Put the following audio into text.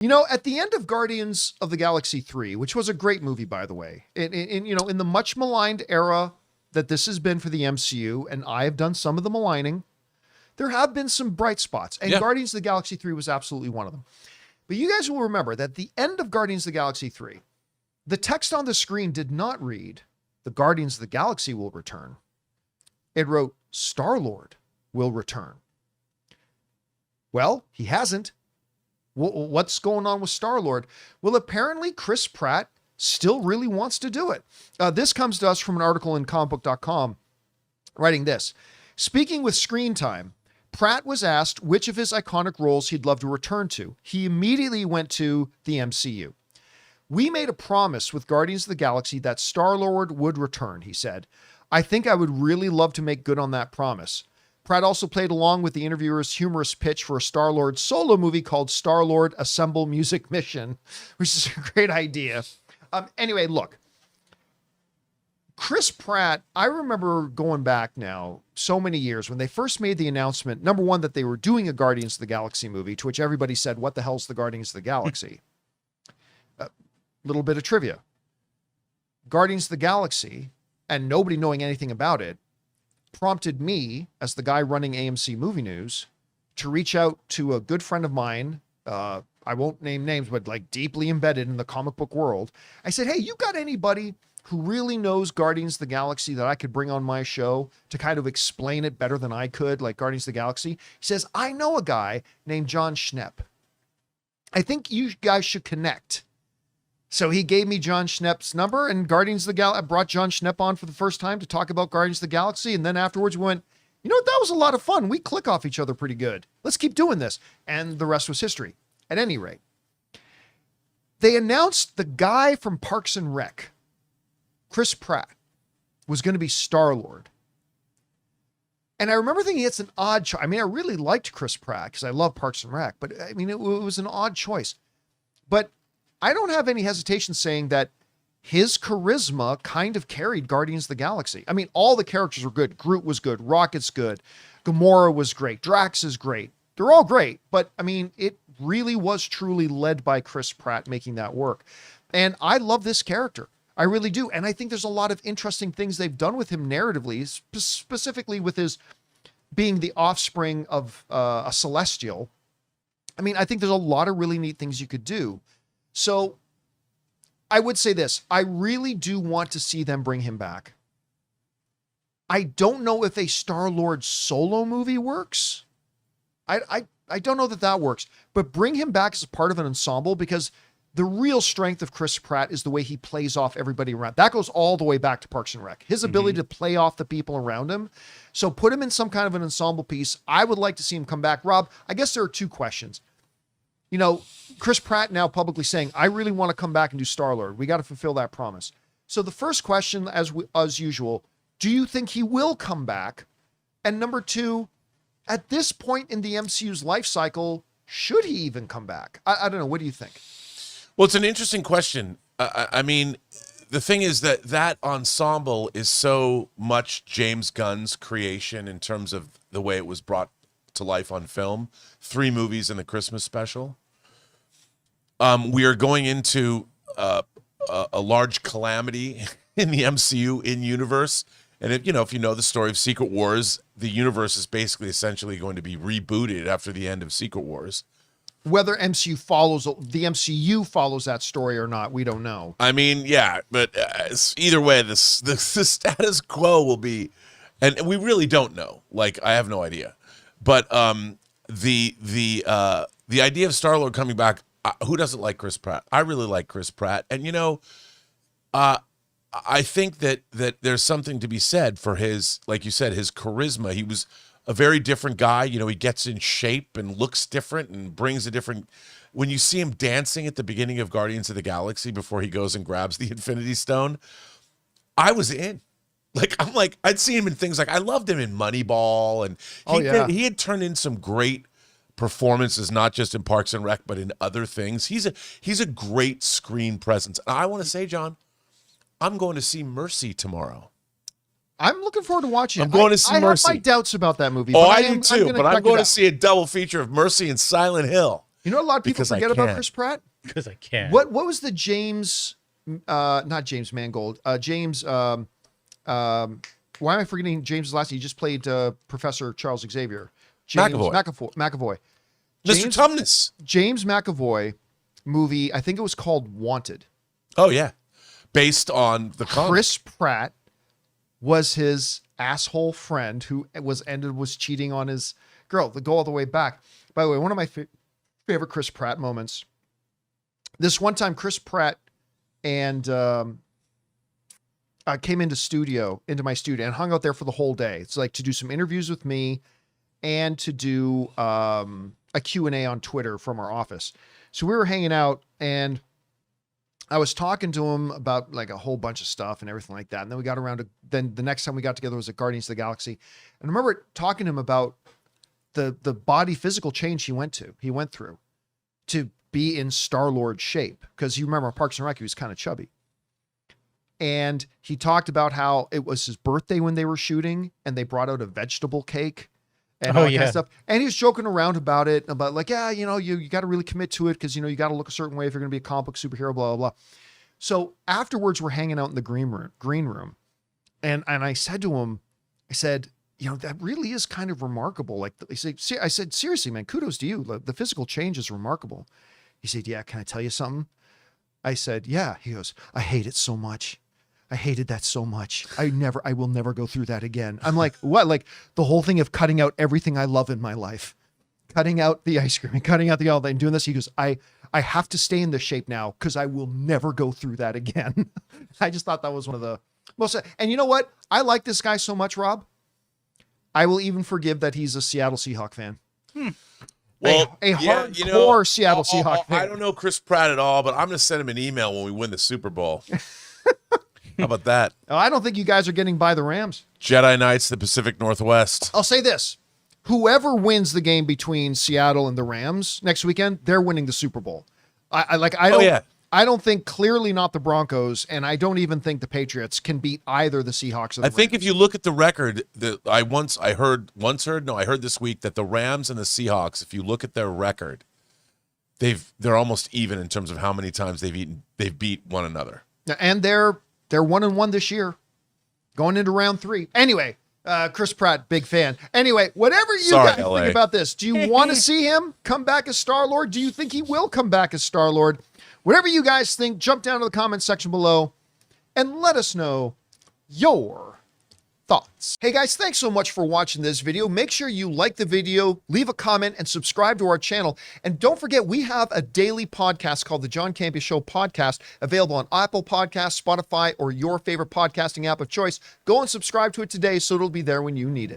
You know, at the end of Guardians of the Galaxy 3, which was a great movie, by the way, in the much maligned era that this has been for the MCU, and I have done some of the maligning, there have been some bright spots, and Guardians of the Galaxy 3 was absolutely one of them. But you guys will remember that at the end of Guardians of the Galaxy 3, the text on the screen did not read, "The Guardians of the Galaxy will return." It wrote, "Star-Lord will return." Well, he hasn't. What's going on with Star-Lord? Well, apparently Chris Pratt still really wants to do it. This comes to us from an article in comicbook.com writing this. Speaking with Screen Time, Pratt was asked which of his iconic roles he'd love to return to. He immediately went to the MCU. "We made a promise with Guardians of the Galaxy that Star-Lord would return," he said. "I think I would really love to make good on that promise." Pratt also played along with the interviewer's humorous pitch for a Star-Lord solo movie called Star-Lord Assemble Music Mission, which is a great idea. Anyway, look, Chris Pratt, I remember going back now so many years when they first made the announcement, number one, that they were doing a Guardians of the Galaxy movie, to which everybody said, "What the hell's the Guardians of the Galaxy?" Little bit of trivia. Guardians of the Galaxy, and nobody knowing anything about it, prompted me, as the guy running AMC Movie News, to reach out to a good friend of mine. I won't name names, but like deeply embedded in the comic book world. I said, "Hey, you got anybody who really knows Guardians of the Galaxy that I could bring on my show to kind of explain it better than I could, like Guardians of the Galaxy?" He says, "I know a guy named John Schnepp. I think you guys should connect." So he gave me John Schnepp's number, and Guardians of the Galaxy, brought John Schnepp on for the first time to talk about Guardians of the Galaxy. And then afterwards we went, "You know what? That was a lot of fun. We click off each other pretty good. Let's keep doing this." And the rest was history. At any rate, they announced the guy from Parks and Rec, Chris Pratt, was going to be Star-Lord. And I remember thinking it's an odd choice. I mean, I really liked Chris Pratt because I love Parks and Rec, but I mean, it was an odd choice. But I don't have any hesitation saying that his charisma kind of carried Guardians of the Galaxy. I mean, all the characters were good. Groot was good. Rocket's good. Gamora was great. Drax is great. They're all great. But I mean, it really was truly led by Chris Pratt making that work. And I love this character. I really do. And I think there's a lot of interesting things they've done with him narratively, specifically with his being the offspring of a Celestial. I mean, I think there's a lot of really neat things you could do. So I would say this, I really do want to see them bring him back. I don't know if a Star-Lord solo movie works. I don't know that works, but bring him back as a part of an ensemble, because the real strength of Chris Pratt is the way he plays off everybody around. That goes all the way back to Parks and Rec. His ability to play off the people around him. So put him in some kind of an ensemble piece. I would like to see him come back. Rob, I guess there are two questions. You know, Chris Pratt now publicly saying, "I really want to come back and do Star-Lord. We got to fulfill that promise." So the first question, as usual, do you think he will come back? And number two, at this point in the MCU's life cycle, should he even come back? I don't know. What do you think? Well, it's an interesting question. I mean, the thing is that ensemble is so much James Gunn's creation in terms of the way it was brought to life on film. 3 movies and the Christmas special. We are going into a large calamity in the MCU in universe. And if you know the story of Secret Wars, the universe is basically essentially going to be rebooted after the end of Secret Wars. Whether the MCU follows that story or not, we don't know. I mean, yeah, but either way, the status quo will be, and we really don't know. Like, I have no idea. But the idea of Star-Lord coming back, who doesn't like Chris Pratt? I really like Chris Pratt, and I think that there's something to be said for his, like you said, his charisma. He was a very different guy. You know, he gets in shape and looks different and brings a different. When you see him dancing at the beginning of Guardians of the Galaxy before he goes and grabs the Infinity Stone, I was in. I'd seen him in things like, I loved him in Moneyball, and he had turned in some great performances, not just in Parks and Rec, but in other things. He's a great screen presence. And I want to say, John, I'm going to see Mercy tomorrow. I'm looking forward to watching it. I'm going to see Mercy. I have my doubts about that movie. Oh, I do too, but I'm going to see a double feature of Mercy and Silent Hill. You know, a lot of people Because I forget about can. Chris Pratt. Because I can. What was the James, not James Mangold, James, why am I forgetting James' last name? He just played Professor Charles Xavier. James McAvoy. Mr. Tumnus. James McAvoy movie, I think it was called Wanted. Oh, yeah. Based on the comic. Chris Pratt was his asshole friend who was cheating on his girl. The go all the way back. By the way, one of my favorite Chris Pratt moments. This one time, Chris Pratt and came into my studio and hung out there for the whole day. It's like to do some interviews with me and to do a Q&A on Twitter from our office. So we were hanging out and I was talking to him about like a whole bunch of stuff and everything like that. And then we got around to, then the next time we got together was at Guardians of the Galaxy. And I remember talking to him about the body physical change he went through to be in Star-Lord shape. Because you remember Parks and Rec, he was kind of chubby. And he talked about how it was his birthday when they were shooting and they brought out a vegetable cake and all that kind of stuff. And he was joking around about it, about like, yeah, you know, you got to really commit to it because, you know, you got to look a certain way if you're going to be a comic book superhero, blah, blah, blah. So afterwards, we're hanging out in the green room. And I said to him, I said, you know, that really is kind of remarkable. Like I said, seriously, man, kudos to you. The physical change is remarkable. He said, yeah, can I tell you something? I said, yeah. He goes, I hate it so much. I hated that so much. I will never go through that again. I'm like, what? Like the whole thing of cutting out everything I love in my life, cutting out the ice cream and cutting out the all that and doing this. He goes, I have to stay in this shape now because I will never go through that again. I just thought that was one of the most, and you know what? I like this guy so much, Rob. I will even forgive that he's a Seattle Seahawks fan. Well, a hardcore Seattle Seahawks fan. I don't know Chris Pratt at all, but I'm going to send him an email when we win the Super Bowl. How about that? Oh, I don't think you guys are getting by the Rams. Jedi Knights, the Pacific Northwest. I'll say this. Whoever wins the game between Seattle and the Rams next weekend, they're winning the Super Bowl. I don't think, clearly not the Broncos, and I don't even think the Patriots can beat either the Seahawks or the Rams. I think if you look at the record, I heard this week that the Rams and the Seahawks, if you look at their record, they're almost even in terms of how many times they've beat one another. And they're 1-1 this year, going into round 3. Anyway, Chris Pratt, big fan. Anyway, whatever you guys think about this, do you want to see him come back as Star-Lord? Do you think he will come back as Star-Lord? Whatever you guys think, jump down to the comment section below and let us know your thoughts. Hey guys, thanks so much for watching this video. Make sure you like the video, leave a comment, and subscribe to our channel. And don't forget, we have a daily podcast called the John Campea Show podcast, available on Apple Podcasts, Spotify, or your favorite podcasting app of choice. Go and subscribe to it today so it'll be there when you need it.